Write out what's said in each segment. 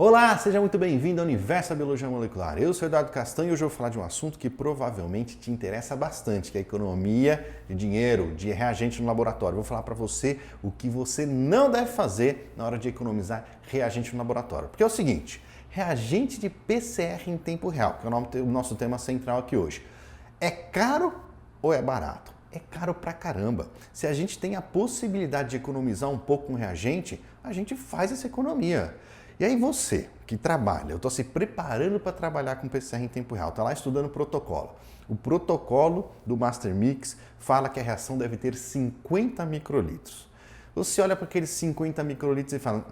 Olá, seja muito bem-vindo ao Universo da Biologia Molecular. Eu sou Eduardo Castanho e hoje eu vou falar de um assunto que provavelmente te interessa bastante, que é a economia de dinheiro, de reagente no laboratório. Eu vou falar para você o que você não deve fazer na hora de economizar reagente no laboratório. Porque é o seguinte, reagente de PCR em tempo real, que é o nosso tema central aqui hoje. É caro ou é barato? É caro pra caramba. Se a gente tem a possibilidade de economizar um pouco com reagente, a gente faz essa economia. E aí você que trabalha, eu estou se preparando para trabalhar com PCR em tempo real, está lá estudando o protocolo. O protocolo do Master Mix fala que a reação deve ter 50 microlitros. Você olha para aqueles 50 microlitros e fala,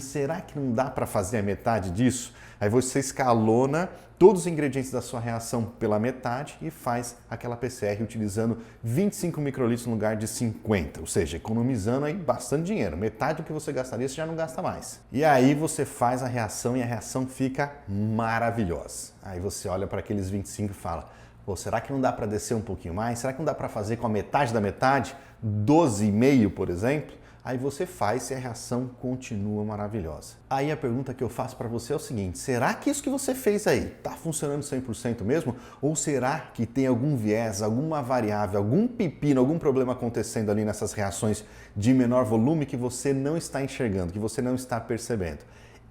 será que não dá para fazer a metade disso? Aí você escalona todos os ingredientes da sua reação pela metade e faz aquela PCR utilizando 25 microlitros no lugar de 50, ou seja, economizando aí bastante dinheiro. Metade do que você gastaria, você já não gasta mais. E aí você faz a reação e a reação fica maravilhosa. Aí você olha para aqueles 25 e fala, pô, será que não dá para descer um pouquinho mais? Será que não dá para fazer com a metade da metade? 12,5, por exemplo? Aí você faz e a reação continua maravilhosa. Aí a pergunta que eu faço para você é o seguinte, será que isso que você fez aí está funcionando 100% mesmo? Ou será que tem algum viés, alguma variável, algum pepino, algum problema acontecendo ali nessas reações de menor volume que você não está enxergando, que você não está percebendo?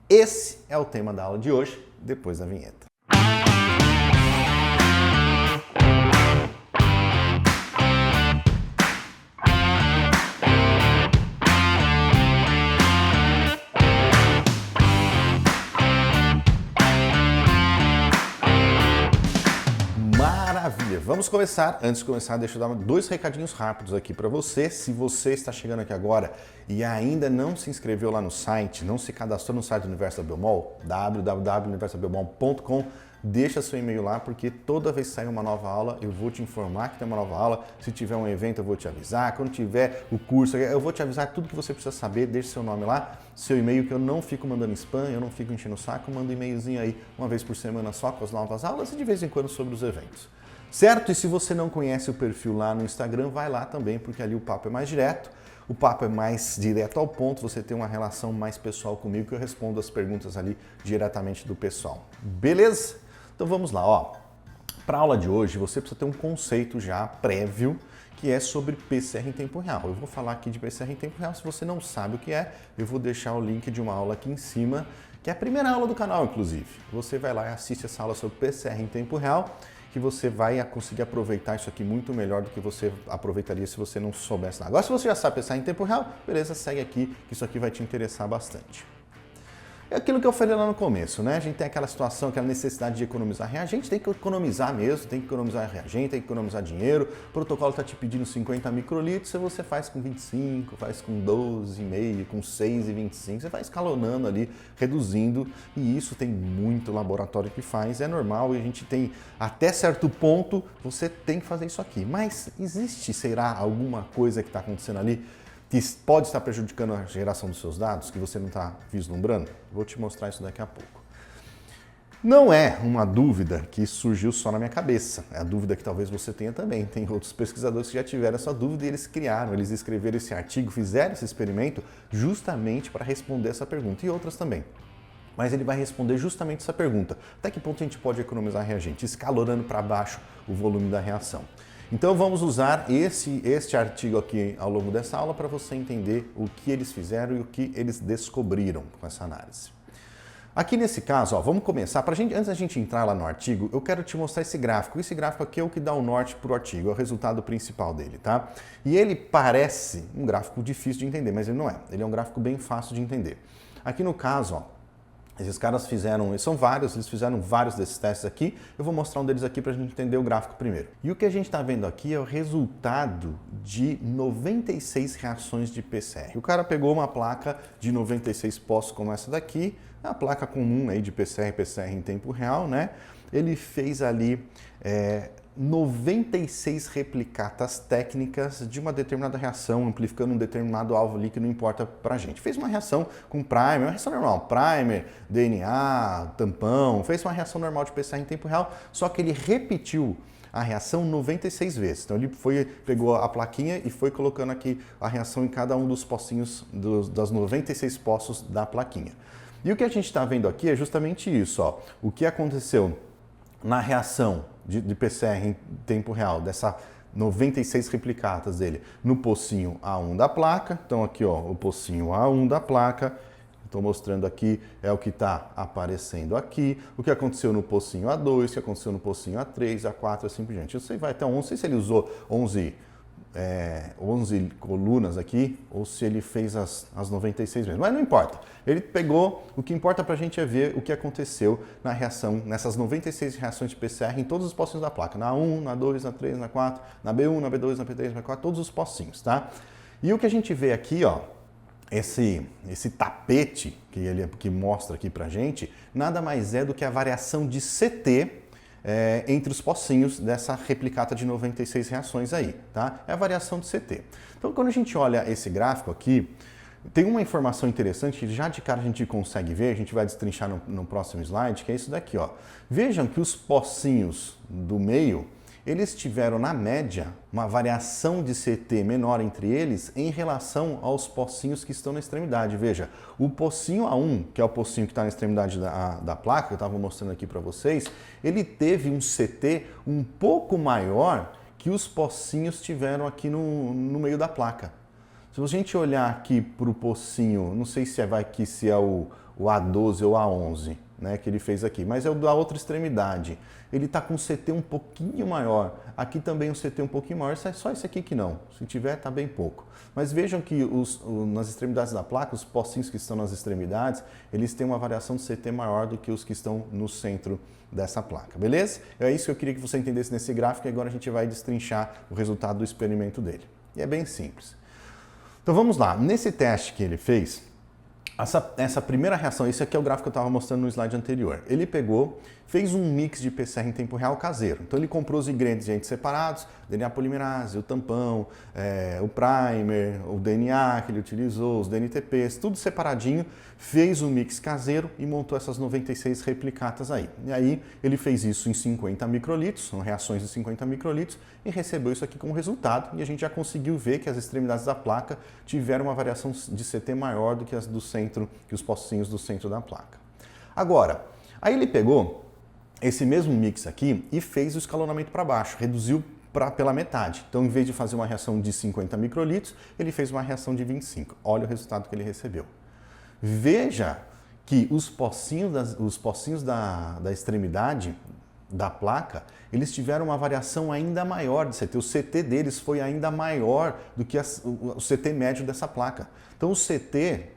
Esse é o tema da aula de hoje, depois da vinheta. Maravilha! Vamos começar. Antes de começar, deixa eu dar dois recadinhos rápidos aqui para você. Se você está chegando aqui agora e ainda não se inscreveu lá no site, não se cadastrou no site do Universo da Biomol, www.universodabiomol.com, deixa seu e-mail lá, porque toda vez que sair uma nova aula, eu vou te informar que tem uma nova aula. Se tiver um evento, eu vou te avisar. Quando tiver o curso, eu vou te avisar tudo que você precisa saber. Deixe seu nome lá, seu e-mail, que eu não fico mandando spam, eu não fico enchendo o saco, eu mando um e-mailzinho aí uma vez por semana só com as novas aulas e de vez em quando sobre os eventos. Certo? E se você não conhece o perfil lá no Instagram, vai lá também, porque ali o papo é mais direto, o papo é mais direto ao ponto, você tem uma relação mais pessoal comigo, que eu respondo as perguntas ali diretamente do pessoal. Beleza? Então vamos lá, ó. Para a aula de hoje, você precisa ter um conceito já prévio, que é sobre PCR em tempo real. Eu vou falar aqui de PCR em tempo real, se você não sabe o que é, eu vou deixar o link de uma aula aqui em cima, que é a primeira aula do canal, inclusive. Você vai lá e assiste essa aula sobre PCR em tempo real, que você vai conseguir aproveitar isso aqui muito melhor do que você aproveitaria se você não soubesse nada. Agora, se você já sabe pensar em tempo real, beleza, segue aqui, que isso aqui vai te interessar bastante. É aquilo que eu falei lá no começo, né? A gente tem aquela situação, aquela necessidade de economizar reagente, tem que economizar mesmo, tem que economizar reagente, tem que economizar dinheiro. O protocolo está te pedindo 50 microlitros, você faz com 25, faz com 12,5, com 6,25, você vai escalonando ali, reduzindo, e isso tem muito laboratório que faz, é normal, e a gente tem, até certo ponto, você tem que fazer isso aqui. Mas existe, será, alguma coisa que está acontecendo ali que pode estar prejudicando a geração dos seus dados, que você não está vislumbrando? Vou te mostrar isso daqui a pouco. Não é uma dúvida que surgiu só na minha cabeça, é a dúvida que talvez você tenha também. Tem outros pesquisadores que já tiveram essa dúvida e eles escreveram esse artigo, fizeram esse experimento justamente para responder essa pergunta, e outras também. Mas ele vai responder justamente essa pergunta. Até que ponto a gente pode economizar reagente? Escalonando para baixo o volume da reação. Então vamos usar este artigo aqui ao longo dessa aula para você entender o que eles fizeram e o que eles descobriram com essa análise. Aqui nesse caso, ó, vamos começar. Antes da gente entrar lá no artigo, eu quero te mostrar esse gráfico. Esse gráfico aqui é o que dá o norte para o artigo, é o resultado principal dele, tá? E ele parece um gráfico difícil de entender, mas ele não é. Ele é um gráfico bem fácil de entender. Aqui no caso, ó, esses caras eles fizeram vários desses testes aqui. Eu vou mostrar um deles aqui para a gente entender o gráfico primeiro. E o que a gente está vendo aqui é o resultado de 96 reações de PCR. O cara pegou uma placa de 96 postos como essa daqui, a placa comum aí de PCR em tempo real, né? Ele fez ali 96 replicatas técnicas de uma determinada reação, amplificando um determinado alvo ali que não importa pra gente. Fez uma reação com primer, uma reação normal, primer, DNA, tampão, fez uma reação normal de PCR em tempo real, só que ele repetiu a reação 96 vezes. Então ele pegou a plaquinha e foi colocando aqui a reação em cada um dos pocinhos, das 96 poços da plaquinha. E o que a gente está vendo aqui é justamente isso, ó. O que aconteceu na reação de PCR em tempo real, dessa 96 replicatas dele, no pocinho A1 da placa. Então aqui, ó, o pocinho A1 da placa. Estou mostrando aqui, é o que está aparecendo aqui. O que aconteceu no pocinho A2, o que aconteceu no pocinho A3, A4, assim por diante. Você vai até 11, não sei se ele usou 11 colunas aqui, ou se ele fez as 96 vezes, mas não importa. Ele pegou, o que importa pra gente é ver o que aconteceu na reação, nessas 96 reações de PCR em todos os pocinhos da placa, na A1, na A2, na A3, na A4, na B1, na B2, na B3, na B4, todos os pocinhos, tá? E o que a gente vê aqui, ó, esse tapete que mostra aqui pra gente, nada mais é do que a variação de CT entre os pocinhos dessa replicata de 96 reações aí, tá? É a variação de CT. Então, quando a gente olha esse gráfico aqui, tem uma informação interessante que já de cara a gente consegue ver, a gente vai destrinchar no próximo slide, que é isso daqui, ó. Vejam que os pocinhos do meio, eles tiveram, na média, uma variação de CT menor entre eles em relação aos pocinhos que estão na extremidade. Veja, o pocinho A1, que é o pocinho que está na extremidade da placa, que eu estava mostrando aqui para vocês, ele teve um CT um pouco maior que os pocinhos tiveram aqui no meio da placa. Se a gente olhar aqui para o pocinho, não sei se é o A12 ou A11, né, que ele fez aqui, mas é o da outra extremidade. Ele está com um CT um pouquinho maior. Aqui também um CT um pouquinho maior, só esse aqui que não. Se tiver, está bem pouco. Mas vejam que nas extremidades da placa, os pocinhos que estão nas extremidades, eles têm uma variação de CT maior do que os que estão no centro dessa placa, beleza? É isso que eu queria que você entendesse nesse gráfico e agora a gente vai destrinchar o resultado do experimento dele. E é bem simples. Então vamos lá, nesse teste que ele fez, essa primeira reação, esse aqui é o gráfico que eu estava mostrando no slide anterior. Ele pegou, fez um mix de PCR em tempo real caseiro. Então ele comprou os ingredientes separados, DNA polimerase, o tampão, o primer, o DNA que ele utilizou, os DNTPs, tudo separadinho, fez um mix caseiro e montou essas 96 replicatas aí. E aí ele fez isso em 50 microlitros, são reações de 50 microlitros, e recebeu isso aqui como resultado. E a gente já conseguiu ver que as extremidades da placa tiveram uma variação de CT maior do que as do centro, que os pocinhos do centro da placa. Agora, aí ele pegou esse mesmo mix aqui e fez o escalonamento para baixo, reduziu pela metade. Então, em vez de fazer uma reação de 50 microlitros, ele fez uma reação de 25. Olha o resultado que ele recebeu. Veja que os pocinhos da extremidade da placa, eles tiveram uma variação ainda maior de CT. O CT deles foi ainda maior do que o CT médio dessa placa. Então, o CT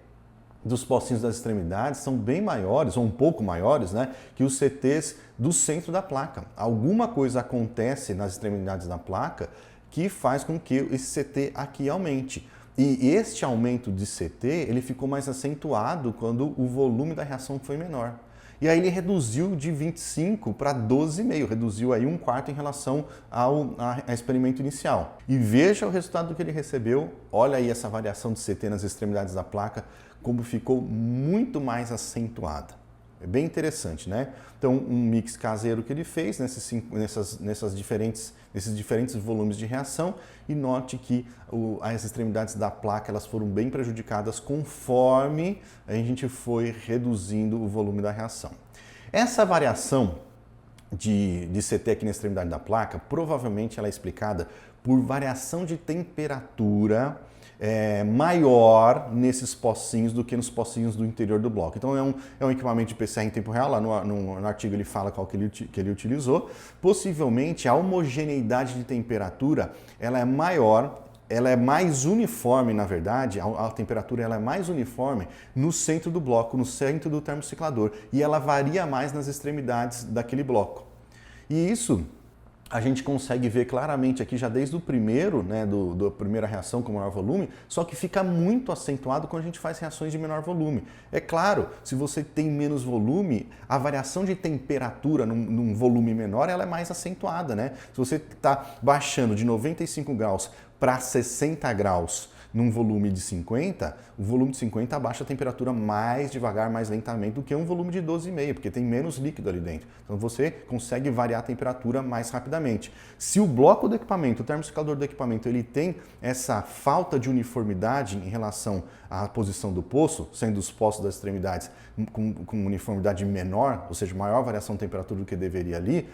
dos pocinhos das extremidades são bem maiores, ou um pouco maiores, né, que os CTs do centro da placa. Alguma coisa acontece nas extremidades da placa que faz com que esse CT aqui aumente. E este aumento de CT, ele ficou mais acentuado quando o volume da reação foi menor. E aí ele reduziu de 25 para 12,5, reduziu aí um quarto em relação ao experimento inicial. E veja o resultado que ele recebeu, olha aí essa variação de CT nas extremidades da placa, como ficou muito mais acentuada. É bem interessante, né? Então, um mix caseiro que ele fez nesses diferentes volumes de reação, e note que as extremidades da placa elas foram bem prejudicadas conforme a gente foi reduzindo o volume da reação. Essa variação de CT aqui na extremidade da placa, provavelmente ela é explicada por variação de temperatura maior nesses pocinhos do que nos pocinhos do interior do bloco. Então é um equipamento de PCR em tempo real, lá no artigo ele fala qual que ele utilizou. Possivelmente a homogeneidade de temperatura ela é maior, ela é mais uniforme, na verdade, a temperatura ela é mais uniforme no centro do bloco, no centro do termociclador, e ela varia mais nas extremidades daquele bloco. E isso a gente consegue ver claramente aqui já desde o primeiro, né, da primeira reação com maior volume, só que fica muito acentuado quando a gente faz reações de menor volume. É claro, se você tem menos volume, a variação de temperatura num volume menor ela é mais acentuada, né? Se você está baixando de 95 graus para 60 graus num volume de 50, o volume de 50 abaixa a temperatura mais devagar, mais lentamente do que um volume de 12,5, porque tem menos líquido ali dentro. Então você consegue variar a temperatura mais rapidamente. Se o bloco do equipamento, o termociclador do equipamento, ele tem essa falta de uniformidade em relação à posição do poço, sendo os poços das extremidades com uniformidade menor, ou seja, maior variação de temperatura do que deveria ali,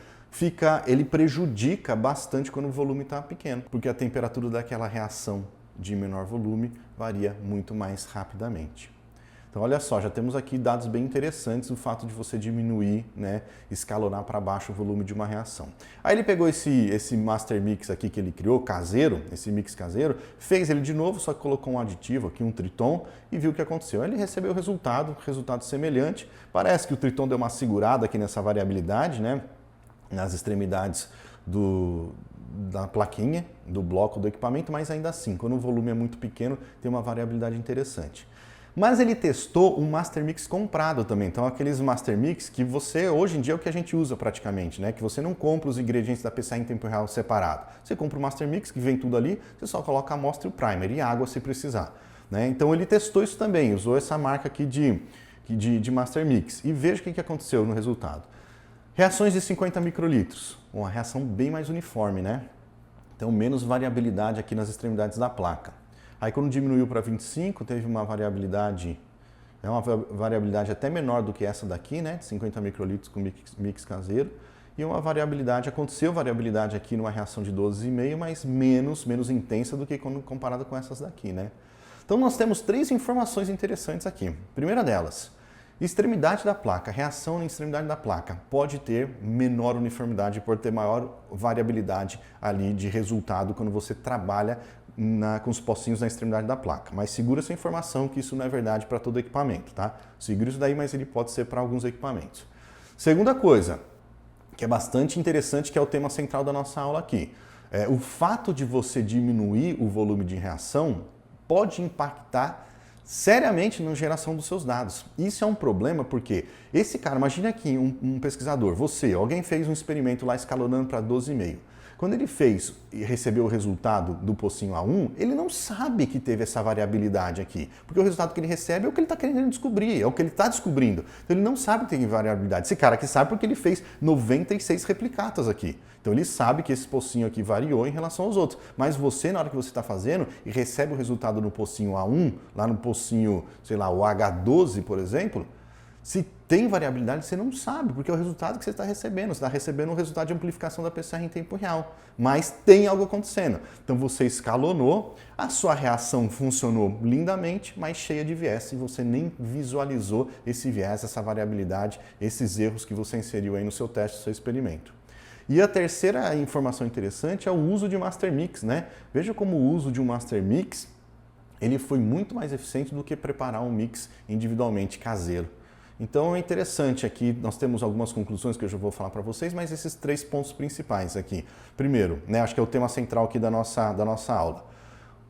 ele prejudica bastante quando o volume está pequeno, porque a temperatura daquela reação de menor volume varia muito mais rapidamente. Então olha só, já temos aqui dados bem interessantes do fato de você diminuir, né, escalonar para baixo o volume de uma reação. Aí ele pegou esse Master Mix aqui que ele criou, caseiro, esse mix caseiro, fez ele de novo, só que colocou um aditivo aqui, um Triton, e viu o que aconteceu. Aí ele recebeu o resultado semelhante. Parece que o Triton deu uma segurada aqui nessa variabilidade, né, nas extremidades da plaquinha, do bloco do equipamento, mas ainda assim, quando o volume é muito pequeno, tem uma variabilidade interessante. Mas ele testou um Master Mix comprado também, então aqueles Master Mix que você, hoje em dia é o que a gente usa praticamente, né? Que você não compra os ingredientes da PCA em tempo real separado. Você compra o Master Mix, que vem tudo ali, você só coloca a amostra e o primer e água se precisar, né? Então ele testou isso também, usou essa marca aqui de Master Mix e veja o que aconteceu no resultado. Reações de 50 microlitros, uma reação bem mais uniforme, né? Então menos variabilidade aqui nas extremidades da placa. Aí quando diminuiu para 25, teve uma variabilidade até menor do que essa daqui, né? De 50 microlitros com mix caseiro. E aconteceu variabilidade aqui numa reação de 12,5, mas menos intensa do que quando comparada com essas daqui, né? Então nós temos 3 informações interessantes aqui. Primeira delas, extremidade da placa, reação na extremidade da placa pode ter menor uniformidade, pode ter maior variabilidade ali de resultado quando você trabalha com os pocinhos na extremidade da placa. Mas segura essa informação que isso não é verdade para todo equipamento, tá? Segura isso daí, mas ele pode ser para alguns equipamentos. Segunda coisa, que é bastante interessante, que é o tema central da nossa aula aqui. O fato de você diminuir o volume de reação pode impactar seriamente na geração dos seus dados. Isso é um problema porque esse cara, imagine aqui um pesquisador, alguém fez um experimento lá escalonando para 12,5. Quando ele fez e recebeu o resultado do pocinho A1, ele não sabe que teve essa variabilidade aqui, porque o resultado que ele recebe é o que ele está querendo descobrir, é o que ele está descobrindo. Então ele não sabe que tem variabilidade. Esse cara aqui sabe porque ele fez 96 replicatas aqui. Então ele sabe que esse pocinho aqui variou em relação aos outros. Mas você, na hora que você está fazendo e recebe o resultado no pocinho A1, lá no pocinho, sei lá, o H12, por exemplo, se tem variabilidade, você não sabe, porque é o resultado que você está recebendo. Você está recebendo o resultado de amplificação da PCR em tempo real. Mas tem algo acontecendo. Então você escalonou, a sua reação funcionou lindamente, mas cheia de viés, e você nem visualizou esse viés, essa variabilidade, esses erros que você inseriu aí no seu teste, no seu experimento. E a terceira informação interessante é o uso de Master Mix, né? Veja como o uso de um Master Mix, ele foi muito mais eficiente do que preparar um mix individualmente caseiro. Então é interessante aqui, nós temos algumas conclusões que eu já vou falar para vocês, mas esses 3 pontos principais aqui. Primeiro, né, acho que é o tema central aqui da nossa aula.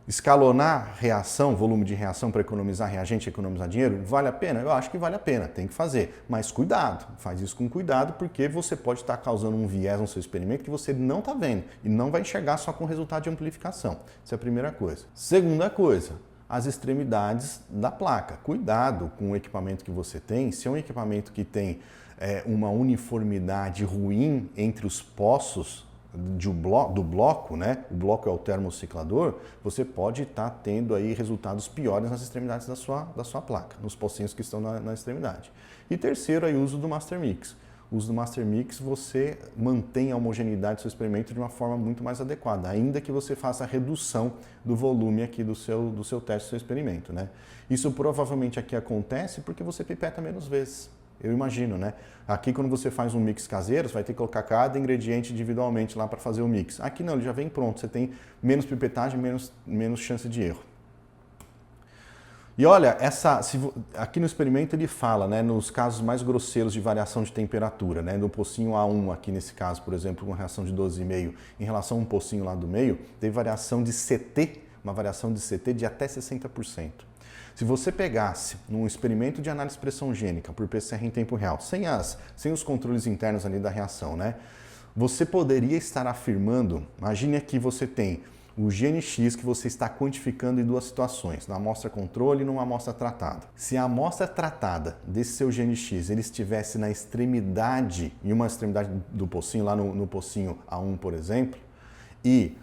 Escalonar reação, volume de reação para economizar reagente e economizar dinheiro, vale a pena? Eu acho que vale a pena, tem que fazer. Mas cuidado, faz isso com cuidado, porque você pode estar causando um viés no seu experimento que você não está vendo e não vai enxergar só com o resultado de amplificação. Essa é a primeira coisa. Segunda coisa, as extremidades da placa. Cuidado com o equipamento que você tem. Se é um equipamento que tem uma uniformidade ruim entre os poços do bloco, né? O bloco é o termociclador, você pode estar tendo aí resultados piores nas extremidades da sua placa, nos pocinhos que estão na extremidade. E terceiro, aí, o uso do Master Mix. O uso do Master Mix, você mantém a homogeneidade do seu experimento de uma forma muito mais adequada, ainda que você faça a redução do volume aqui do seu teste, do seu experimento, né? Isso provavelmente aqui acontece porque você pipeta menos vezes. Eu imagino, né? Aqui quando você faz um mix caseiro, você vai ter que colocar cada ingrediente individualmente lá para fazer o mix. Aqui não, ele já vem pronto, você tem menos pipetagem, menos chance de erro. E olha, aqui no experimento ele fala, né, nos casos mais grosseiros de variação de temperatura, né, no pocinho A1 aqui nesse caso, por exemplo, com reação de 12,5 em relação a um pocinho lá do meio, teve variação de CT, uma variação de CT de até 60%. Se você pegasse num experimento de análise de pressão gênica por PCR em tempo real, sem os controles internos ali da reação, né, você poderia estar afirmando, imagine que você tem o GNX que você está quantificando em duas situações, na amostra controle e numa amostra tratada. Se a amostra tratada desse seu GNX ele estivesse na extremidade, em uma extremidade do pocinho, lá no pocinho A1, por exemplo, e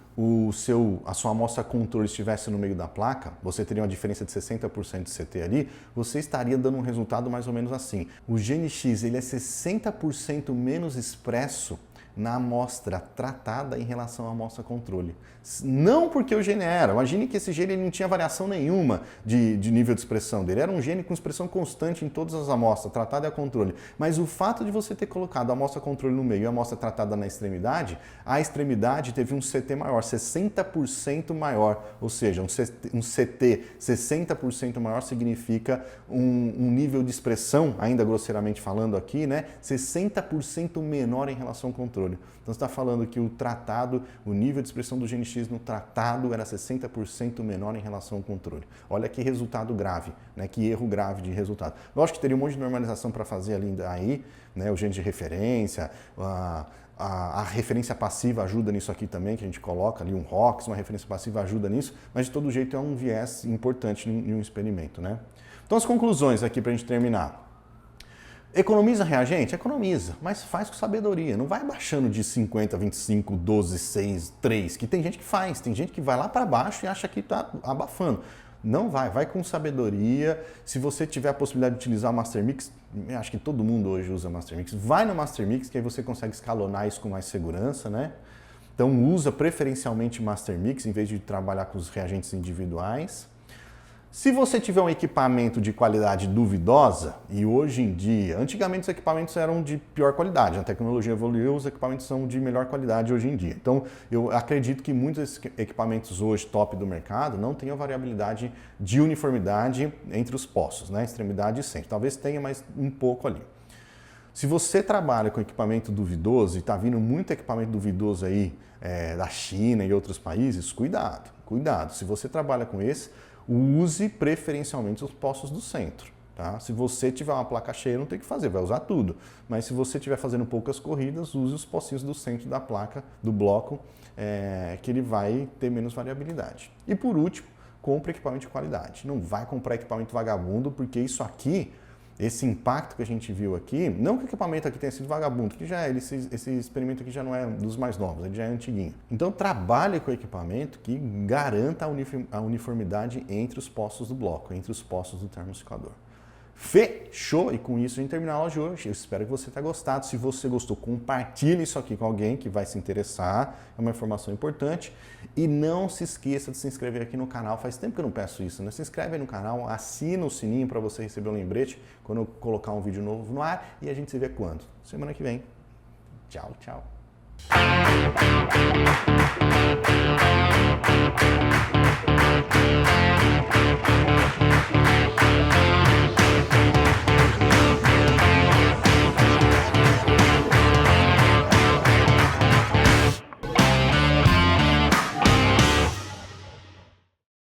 a sua amostra controle estivesse no meio da placa, você teria uma diferença de 60% de CT ali, você estaria dando um resultado mais ou menos assim. O GNX ele é 60% menos expresso na amostra tratada em relação à amostra controle. Não porque o gene era, imagine que esse gene não tinha variação nenhuma de nível de expressão dele, era um gene com expressão constante em todas as amostras, tratada e a controle. Mas o fato de você ter colocado a amostra controle no meio e a amostra tratada na extremidade, a extremidade teve um CT maior, 60% maior, ou seja, um CT 60% maior significa um nível de expressão, ainda grosseiramente falando aqui, né, 60% menor em relação ao controle. Então você está falando que o tratado, o nível de expressão do GNX no tratado era 60% menor em relação ao controle. Olha que resultado grave, né? Que erro grave de resultado. Lógico que teria um monte de normalização para fazer ali aí, né? O gene de referência, a referência passiva ajuda nisso aqui também, que a gente coloca ali um ROX, uma referência passiva ajuda nisso, mas de todo jeito é um viés importante em um experimento, né? Então as conclusões aqui para a gente terminar. Economiza reagente? Economiza, mas faz com sabedoria. Não vai baixando de 50, 25, 12, 6, 3, que tem gente que faz. Tem gente que vai lá para baixo e acha que está abafando. Não vai com sabedoria. Se você tiver a possibilidade de utilizar o Master Mix, acho que todo mundo hoje usa Master Mix, vai no Master Mix, que aí você consegue escalonar isso com mais segurança, né? Então usa preferencialmente Master Mix em vez de trabalhar com os reagentes individuais. Se você tiver um equipamento de qualidade duvidosa, e hoje em dia, antigamente os equipamentos eram de pior qualidade, a tecnologia evoluiu, os equipamentos são de melhor qualidade hoje em dia. Então, eu acredito que muitos equipamentos hoje top do mercado não tenham variabilidade de uniformidade entre os poços, né? Extremidade e centro. Talvez tenha, mas um pouco ali. Se você trabalha com equipamento duvidoso e está vindo muito equipamento duvidoso aí da China e outros países, cuidado, cuidado. Se você trabalha com esse, use preferencialmente os poços do centro. Tá? Se você tiver uma placa cheia, não tem o que fazer, vai usar tudo. Mas se você estiver fazendo poucas corridas, use os pocinhos do centro da placa, do bloco, que ele vai ter menos variabilidade. E por último, compre equipamento de qualidade. Não vai comprar equipamento vagabundo, porque isso aqui, esse impacto que a gente viu aqui, não que o equipamento aqui tenha sido vagabundo, que já esse experimento aqui já não é dos mais novos, ele já é antiguinho. Então trabalhe com equipamento que garanta a uniformidade entre os poços do bloco, entre os poços do termociclador. Fechou? E com isso a gente termina a aula de hoje. Eu espero que você tenha gostado. Se você gostou, compartilhe isso aqui com alguém que vai se interessar. É uma informação importante. E não se esqueça de se inscrever aqui no canal. Faz tempo que eu não peço isso, né? Se inscreve aí no canal, assina o sininho para você receber um lembrete quando eu colocar um vídeo novo no ar. E a gente se vê quando? Semana que vem. Tchau, tchau.